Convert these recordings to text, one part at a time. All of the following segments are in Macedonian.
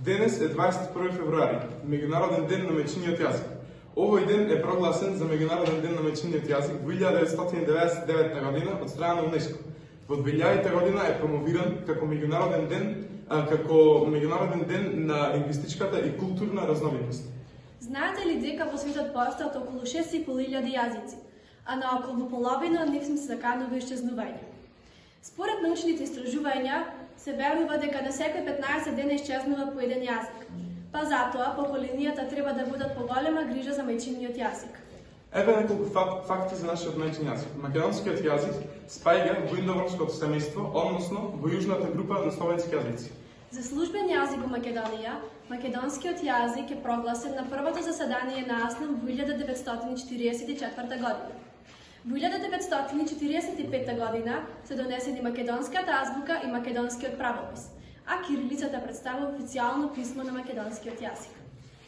Денес е 21 февруари, меѓународен ден на мајчиниот јазик. Овој ден е прогласен за меѓународен ден на мајчиниот јазик во 1999 година од страна на УНЕСКО. Во 2000 година е промовиран како меѓународен ден на лингвистичката и културна разновидност. Знаете ли дека во светот постојат околу 6500 јазици, а на околу половина од нив се заканува исчезнување? Според научните истражувања, се верува дека на секој 15 дена исчезнува по еден јазик. Па затоа поколенијата треба да водат поголема грижа за мајчиниот јазик. Еве неколку факти за нашиот мајчин јазик. Македонскиот јазик спаѓа во индоевропското семејство, односно во јужната група на словенски јазици. За службен јазик во Македонија, македонскиот јазик е прогласен на првото заседание на АСНАМ во 1944 година. Во 1945 година се донесени македонската азбука и македонскиот правопис, а кирилицата представува официјално писмо на македонскиот јазик.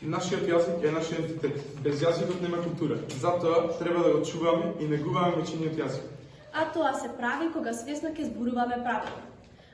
Нашиот јазик е наш идентитет. Без јазикот нема култура. Затоа треба да го чуваме и негуваме мајчиниот јазик. А тоа се прави кога свесно ќе зборуваме правилно.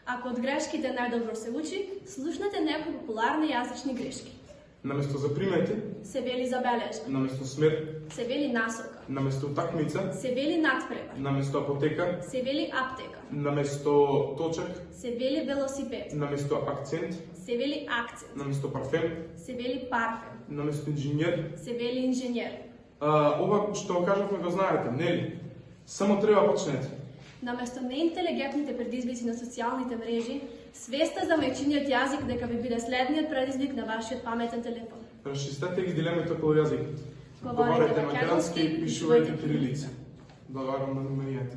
Ако од грешките најдобро се учи, слушнете некои популарни јазични грешки. Наместо запримети, се вели забележа. Наместо смер, се вели насока. Наместо утакмица, се вели надпревар. Наместо апотека, се вели аптека. Наместо точак, се вели велосипед. Наместо акцент, се вели акцент. Наместо парфем, се вели парфем. Наместо инженер, се вели инженер. Ова што кажавме го знаете, нели? Само треба почнете. Наместо неинтелигентните предизвици на социјалните мрежи, свеста за мајчиниот јазик дека ви биде следниот предизвик на вашиот паметен телефон. Расчистете ги дилемите околу јазикот. Говорете македонски, пишувајте кирилица. Благодарам на вниманието.